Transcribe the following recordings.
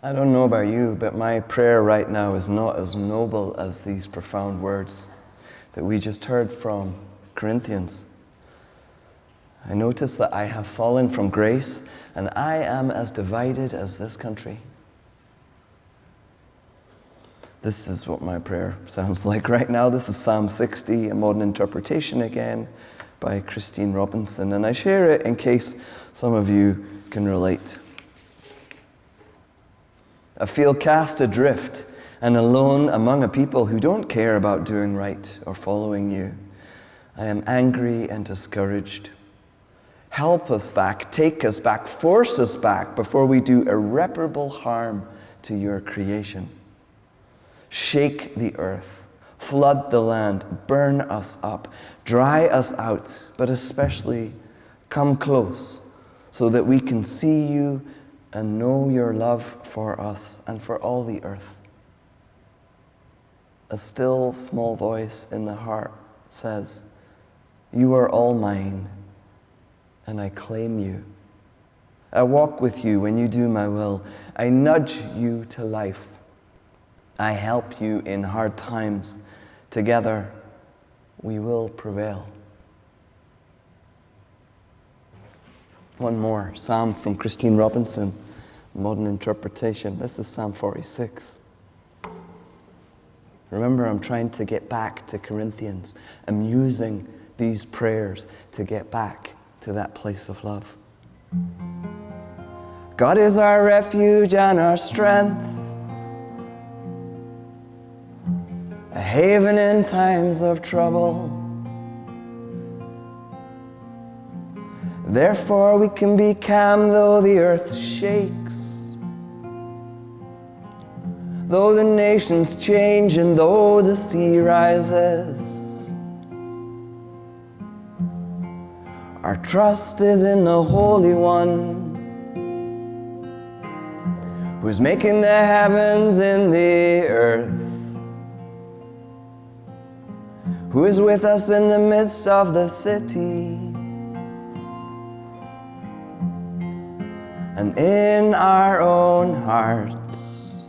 I don't know about you, but my prayer right now is not as noble as these profound words that we just heard from Corinthians. I notice that I have fallen from grace, and I am as divided as this country. This is what my prayer sounds like right now. This is Psalm 60, a modern interpretation again by Christine Robinson, and I share it in case some of you can relate. I feel cast adrift and alone among a people who don't care about doing right or following you. I am angry and discouraged. Help us back, take us back, force us back before we do irreparable harm to your creation. Shake the earth, flood the land, burn us up, dry us out, but especially come close so that we can see you and know your love for us and for all the earth. A still small voice in the heart says, "You are all mine, and I claim you. I walk with you when you do my will. I nudge you to life. I help you in hard times. Together, we will prevail." One more psalm from Christine Robinson, modern interpretation. This is Psalm 46. Remember, I'm trying to get back to Corinthians. I'm using these prayers to get back to that place of love. God is our refuge and our strength, a haven in times of trouble. Therefore we can be calm though the earth shakes, though the nations change and though the sea rises. Our trust is in the Holy One, who's making the heavens and the earth, who is with us in the midst of the city and in our own hearts.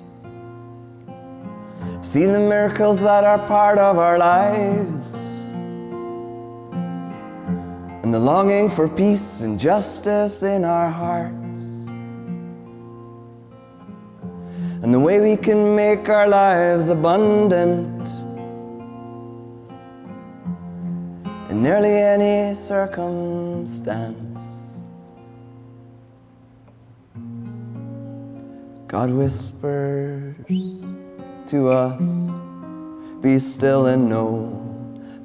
See the miracles that are part of our lives, and the longing for peace and justice in our hearts, and the way we can make our lives abundant in nearly any circumstance. God whispers to us, "Be still and know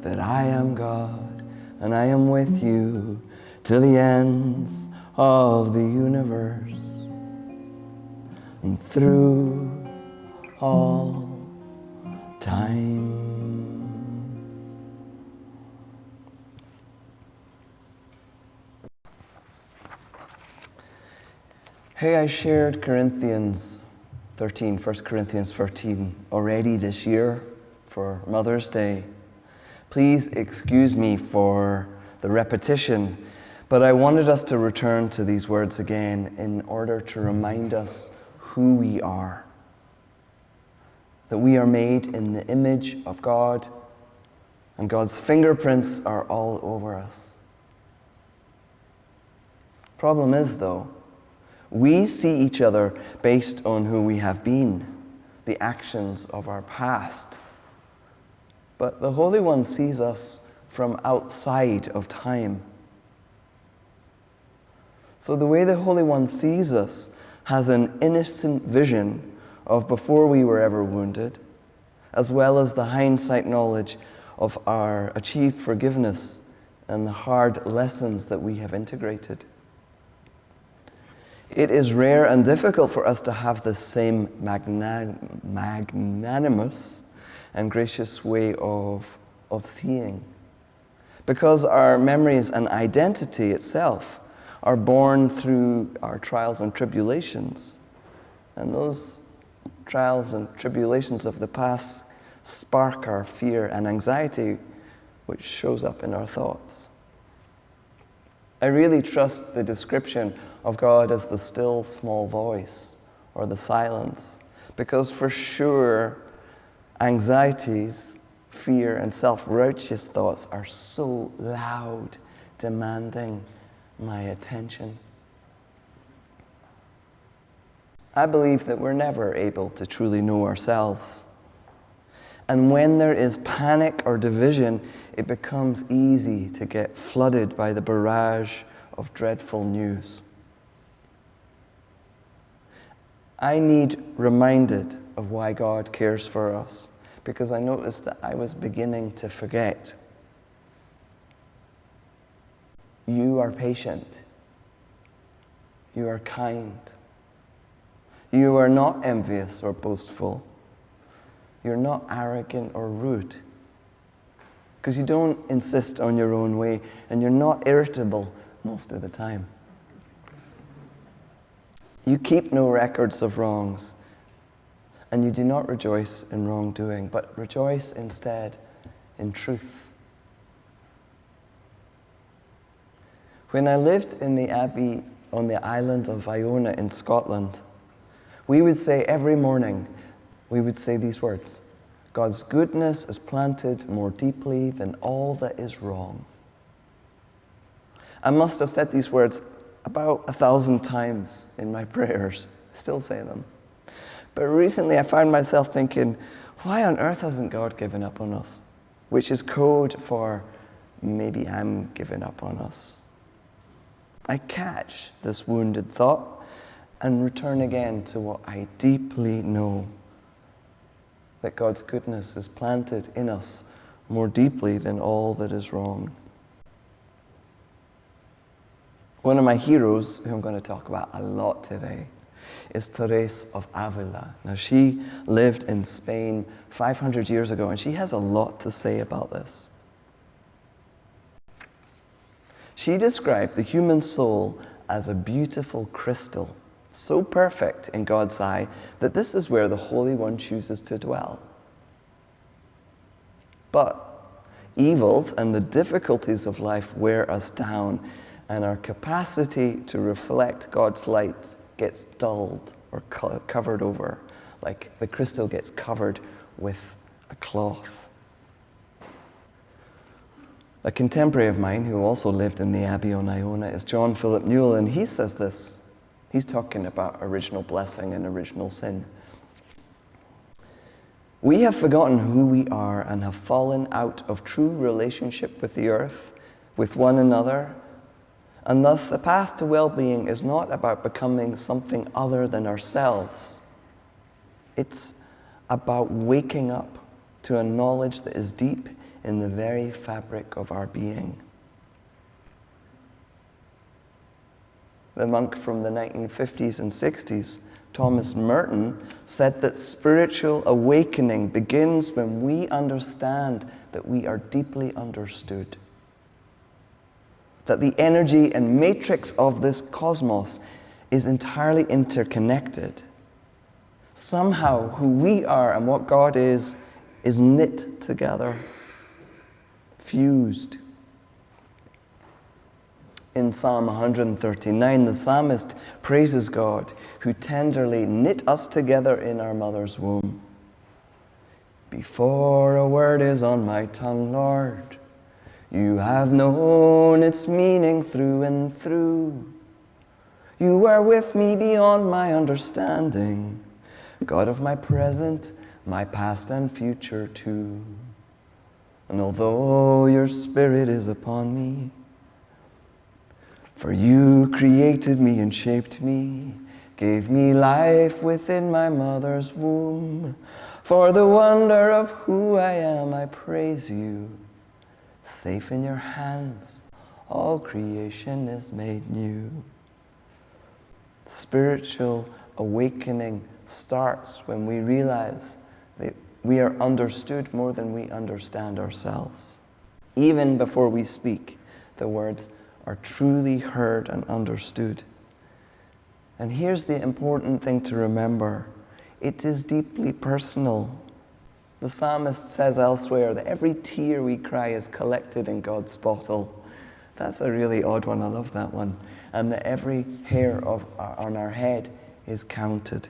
that I am God, and I am with you till the ends of the universe and through all time." Hey, I shared 1 Corinthians 13 already this year for Mother's Day. Please excuse me for the repetition, but I wanted us to return to these words again in order to remind us who we are. That we are made in the image of God, and God's fingerprints are all over us. Problem is, though, we see each other based on who we have been, the actions of our past. But the Holy One sees us from outside of time. So the way the Holy One sees us has an innocent vision of before we were ever wounded, as well as the hindsight knowledge of our achieved forgiveness and the hard lessons that we have integrated. It is rare and difficult for us to have the same magnanimous and gracious way of seeing, because our memories and identity itself are born through our trials and tribulations. And those trials and tribulations of the past spark our fear and anxiety, which shows up in our thoughts. I really trust the description of God as the still small voice, or the silence. Because for sure, anxieties, fear, and self-righteous thoughts are so loud, demanding my attention. I believe that we're never able to truly know ourselves. And when there is panic or division, it becomes easy to get flooded by the barrage of dreadful news. I need reminded of why God cares for us, because I noticed that I was beginning to forget. You are patient. You are kind. You are not envious or boastful. You're not arrogant or rude, because you don't insist on your own way, and you're not irritable most of the time. You keep no records of wrongs, and you do not rejoice in wrongdoing, but rejoice instead in truth. When I lived in the abbey on the island of Iona in Scotland, we would say every morning, we would say these words: God's goodness is planted more deeply than all that is wrong. I must have said these words about 1,000 times in my prayers. Still say them. But recently I found myself thinking, why on earth hasn't God given up on us? Which is code for maybe I'm giving up on us. I catch this wounded thought and return again to what I deeply know, that God's goodness is planted in us more deeply than all that is wrong. One of my heroes, who I'm going to talk about a lot today, is Teresa of Avila. Now, she lived in Spain 500 years ago, and she has a lot to say about this. She described the human soul as a beautiful crystal, so perfect in God's eye that this is where the Holy One chooses to dwell. But evils and the difficulties of life wear us down, and our capacity to reflect God's light gets dulled or covered over, like the crystal gets covered with a cloth. A contemporary of mine who also lived in the Abbey on Iona is John Philip Newell, and he says this. He's talking about original blessing and original sin. We have forgotten who we are and have fallen out of true relationship with the earth, with one another, and thus the path to well-being is not about becoming something other than ourselves. It's about waking up to a knowledge that is deep in the very fabric of our being. The monk from the 1950s and 60s, Thomas Merton, said that spiritual awakening begins when we understand that we are deeply understood. That the energy and matrix of this cosmos is entirely interconnected. Somehow, who we are and what God is knit together, fused. In Psalm 139, the psalmist praises God, who tenderly knit us together in our mother's womb. Before a word is on my tongue, Lord, you have known its meaning through and through. You are with me beyond my understanding, God of my present, my past and future too. And although your Spirit is upon me, for you created me and shaped me, gave me life within my mother's womb. For the wonder of who I am, I praise you. Safe in your hands, all creation is made new. Spiritual awakening starts when we realize that we are understood more than we understand ourselves. Even before we speak, the words are truly heard and understood. And here's the important thing to remember. It is deeply personal. The psalmist says elsewhere that every tear we cry is collected in God's bottle. That's a really odd one. I love that one. And that every hair on our head is counted.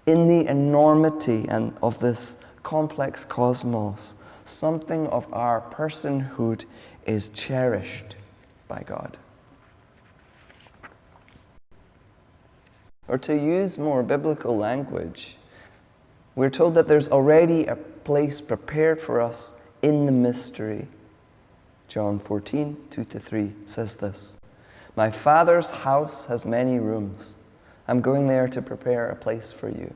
In the enormity and of this complex cosmos, something of our personhood is cherished by God. Or to use more biblical language, we're told that there's already a place prepared for us in the mystery. John 14, 2-3 says this, "My Father's house has many rooms. I'm going there to prepare a place for you.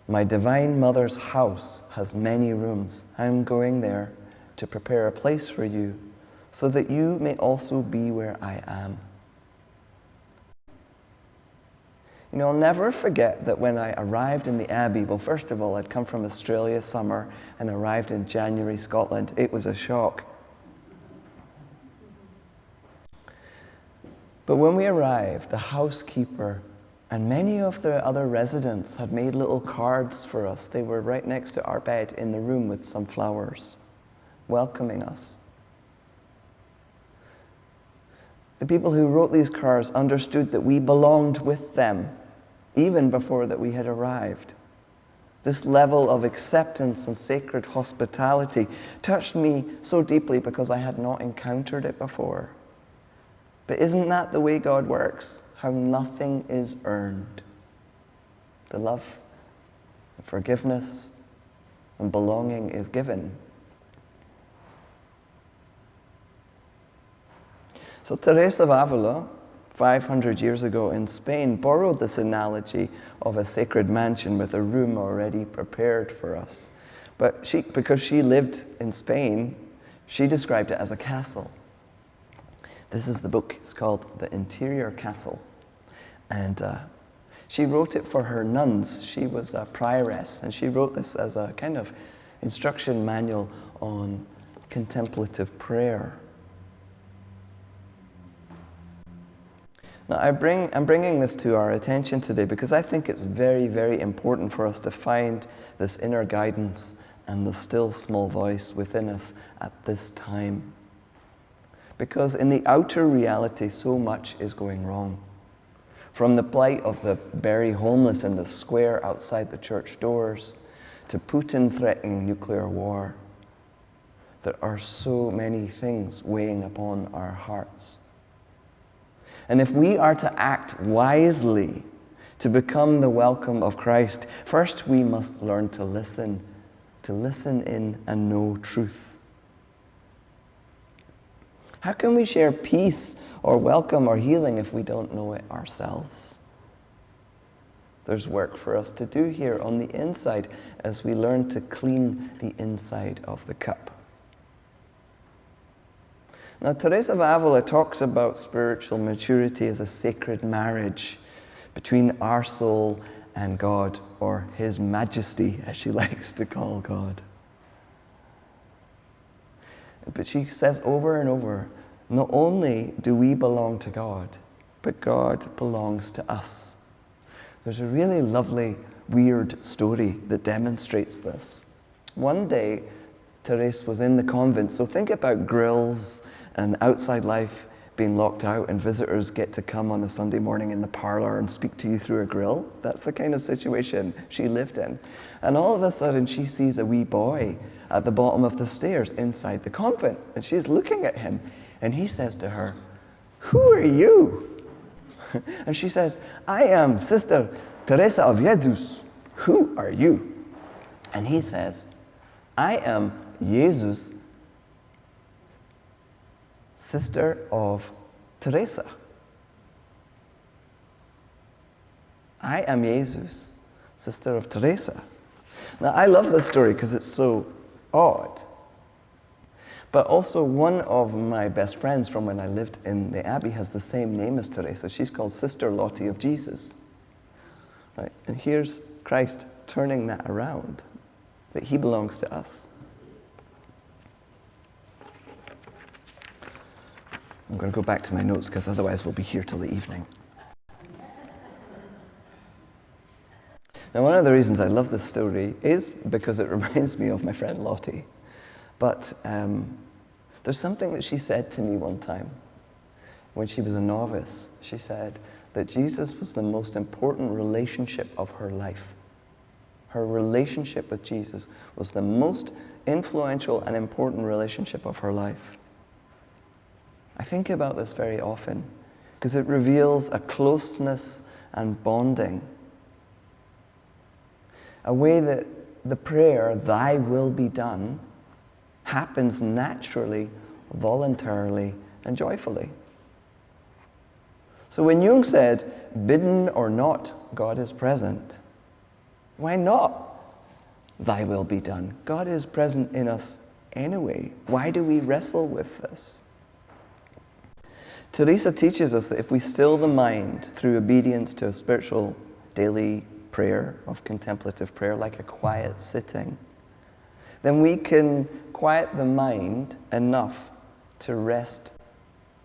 My divine mother's house has many rooms. I'm going there to prepare a place for you, so that you may also be where I am." You know, I'll never forget that when I arrived in the Abbey, well, first of all, I'd come from Australia summer and arrived in January, Scotland. It was a shock. But when we arrived, the housekeeper and many of the other residents had made little cards for us. They were right next to our bed in the room with some flowers, welcoming us. The people who wrote these cards understood that we belonged with them, even before that we had arrived. This level of acceptance and sacred hospitality touched me so deeply because I had not encountered it before. But isn't that the way God works? How nothing is earned. The love, the forgiveness, and belonging is given. So Teresa of Avila, 500 years ago in Spain, borrowed this analogy of a sacred mansion with a room already prepared for us. But because she lived in Spain, she described it as a castle. This is the book. It's called The Interior Castle. And she wrote it for her nuns. She was a prioress, and she wrote this as a kind of instruction manual on contemplative prayer. Now, I'm bringing this to our attention today because I think it's very, very important for us to find this inner guidance and the still small voice within us at this time. Because in the outer reality, so much is going wrong. From the plight of the very homeless in the square outside the church doors, to Putin threatening nuclear war, there are so many things weighing upon our hearts. And if we are to act wisely, to become the welcome of Christ, first we must learn to listen in and know truth. How can we share peace or welcome or healing if we don't know it ourselves? There's work for us to do here on the inside as we learn to clean the inside of the cup. Now, Teresa of Avila talks about spiritual maturity as a sacred marriage between our soul and God, or His Majesty, as she likes to call God. But she says over and over, not only do we belong to God, but God belongs to us. There's a really lovely, weird story that demonstrates this. One day, Teresa was in the convent, so think about grills and outside life being locked out, and visitors get to come on a Sunday morning in the parlor and speak to you through a grill. That's the kind of situation she lived in. And all of a sudden, she sees a wee boy at the bottom of the stairs inside the convent, and she's looking at him, and he says to her, "Who are you?" And she says, "I am Sister Teresa of Jesus. Who are you?" And he says, "I am Jesus, sister of Teresa." I am Jesus, sister of Teresa. Now, I love this story because it's so odd. But also, one of my best friends from when I lived in the Abbey has the same name as Teresa. She's called Sister Lottie of Jesus. Right? And here's Christ turning that around, that He belongs to us. I'm going to go back to my notes because otherwise we'll be here till the evening. Now, one of the reasons I love this story is because it reminds me of my friend Lottie. But there's something that she said to me one time. When she was a novice, she said that Jesus was the most important relationship of her life. Her relationship with Jesus was the most influential and important relationship of her life. I think about this very often because it reveals a closeness and bonding. A way that the prayer, "Thy will be done," happens naturally, voluntarily, and joyfully. So when Jung said, "Bidden or not, God is present," why not? Thy will be done. God is present in us anyway. Why do we wrestle with this? Teresa teaches us that if we still the mind through obedience to a spiritual daily prayer of contemplative prayer, like a quiet sitting, then we can quiet the mind enough to rest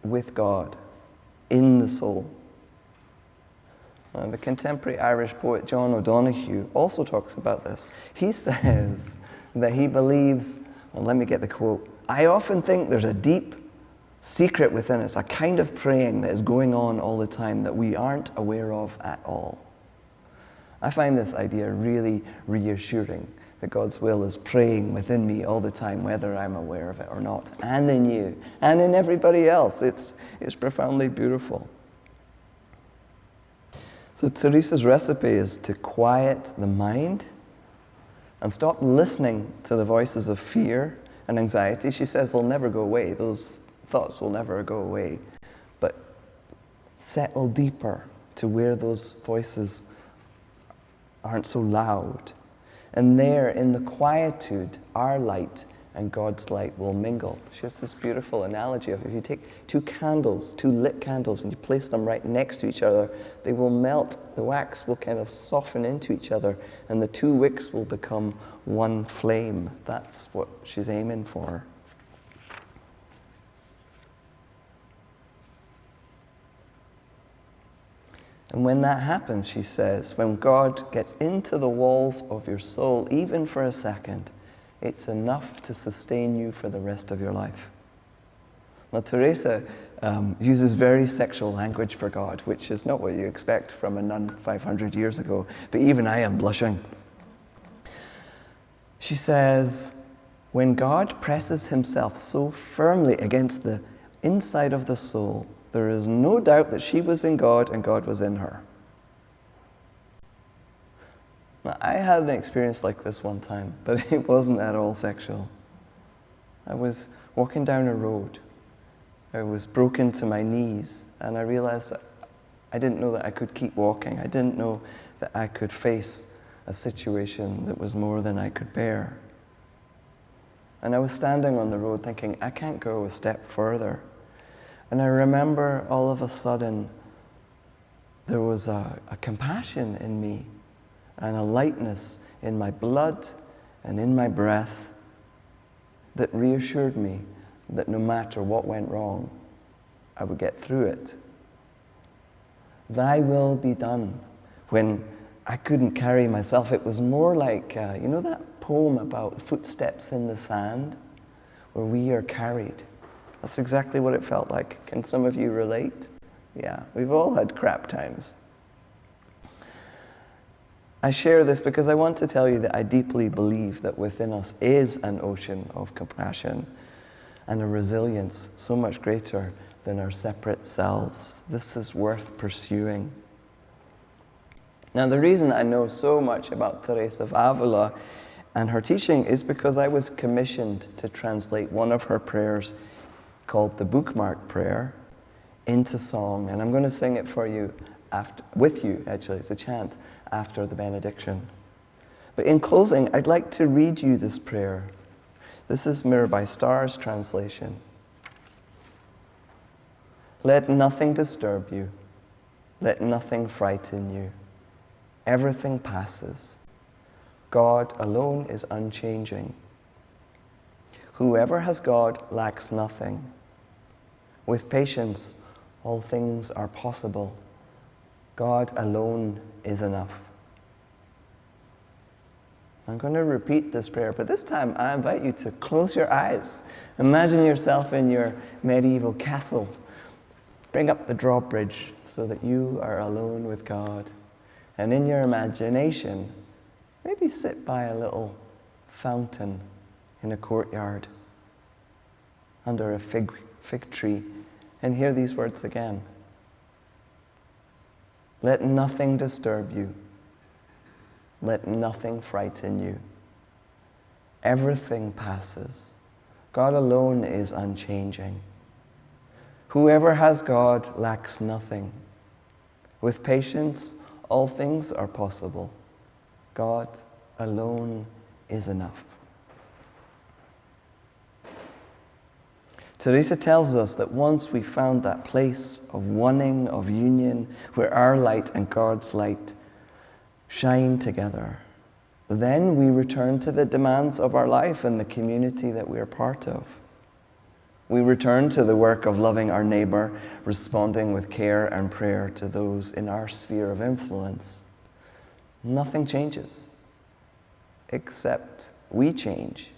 with God in the soul. The contemporary Irish poet John O'Donoghue also talks about this. He says that he believes, well, let me get the quote, "I often think there's a deep secret within us, a kind of praying that is going on all the time that we aren't aware of at all." I find this idea really reassuring, that God's will is praying within me all the time, whether I'm aware of it or not, and in you, and in everybody else. It's profoundly beautiful. So Teresa's recipe is to quiet the mind and stop listening to the voices of fear and anxiety. She says they'll never go away. Those thoughts will never go away. But settle deeper to where those voices aren't so loud. And there, in the quietude, our light and God's light will mingle. She has this beautiful analogy of if you take two lit candles, and you place them right next to each other, they will melt. The wax will kind of soften into each other, and the two wicks will become one flame. That's what she's aiming for. And when that happens, she says, when God gets into the walls of your soul, even for a second, it's enough to sustain you for the rest of your life. Now, Teresa uses very sexual language for God, which is not what you expect from a nun 500 years ago, but even I am blushing. She says, when God presses himself so firmly against the inside of the soul, there is no doubt that she was in God and God was in her. Now, I had an experience like this one time, but it wasn't at all sexual. I was walking down a road. I was broken to my knees, and I realized that I didn't know that I could keep walking. I didn't know that I could face a situation that was more than I could bear. And I was standing on the road thinking, I can't go a step further. And I remember all of a sudden there was a compassion in me and a lightness in my blood and in my breath that reassured me that no matter what went wrong, I would get through it. Thy will be done. When I couldn't carry myself, it was more like, you know that poem about footsteps in the sand, where we are carried? That's exactly what it felt like. Can some of you relate? Yeah, we've all had crap times. I share this because I want to tell you that I deeply believe that within us is an ocean of compassion and a resilience so much greater than our separate selves. This is worth pursuing. Now, the reason I know so much about Teresa of Avila and her teaching is because I was commissioned to translate one of her prayers called the Bookmark Prayer into song. And I'm going to sing it for you with you, actually. It's a chant after the benediction. But in closing, I'd like to read you this prayer. This is Mirabai Starr's translation. Let nothing disturb you. Let nothing frighten you. Everything passes. God alone is unchanging. Whoever has God lacks nothing. With patience, all things are possible. God alone is enough. I'm going to repeat this prayer, but this time I invite you to close your eyes. Imagine yourself in your medieval castle, bring up the drawbridge so that you are alone with God. And in your imagination, maybe sit by a little fountain in a courtyard under a fig tree and hear these words again. Let nothing disturb you. Let nothing frighten you. Everything passes. God alone is unchanging. Whoever has God lacks nothing. With patience, all things are possible. God alone is enough. Teresa tells us that once we found that place of oneing, of union, where our light and God's light shine together, then we return to the demands of our life and the community that we are part of. We return to the work of loving our neighbor, responding with care and prayer to those in our sphere of influence. Nothing changes, except we change,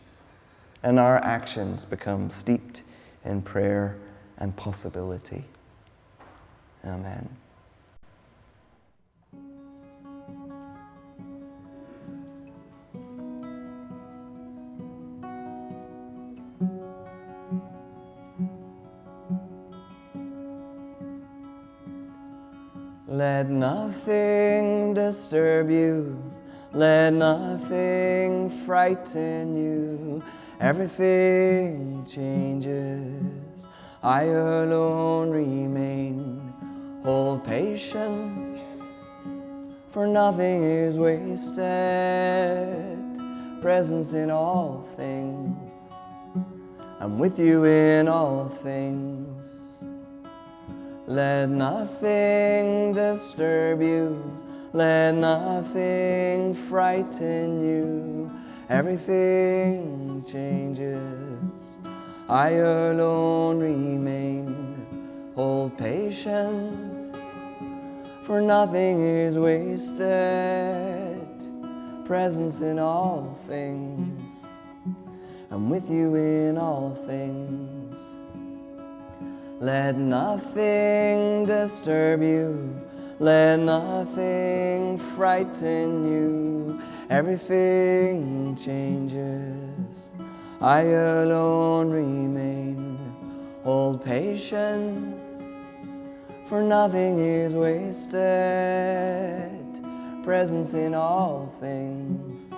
and our actions become steeped in prayer and possibility. Amen. Let nothing disturb you, let nothing frighten you. Everything changes, I alone remain. Hold patience, for nothing is wasted. Presence in all things, I'm with you in all things. Let nothing disturb you, let nothing frighten you. Everything changes, I alone remain. Hold patience, for nothing is wasted. Presence in all things, I'm with you in all things. Let nothing disturb you, let nothing frighten you. Everything changes, I alone remain. Hold patience, for nothing is wasted. Presence in all things,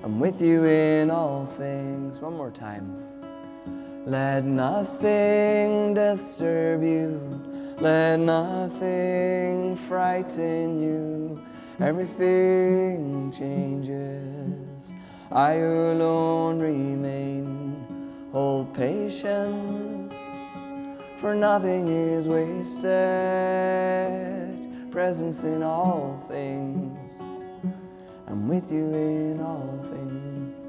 I'm with you in all things. One more time. Let nothing disturb you, let nothing frighten you. Everything changes, I alone remain. Hold patience, for nothing is wasted. Presence in all things, I'm with you in all things.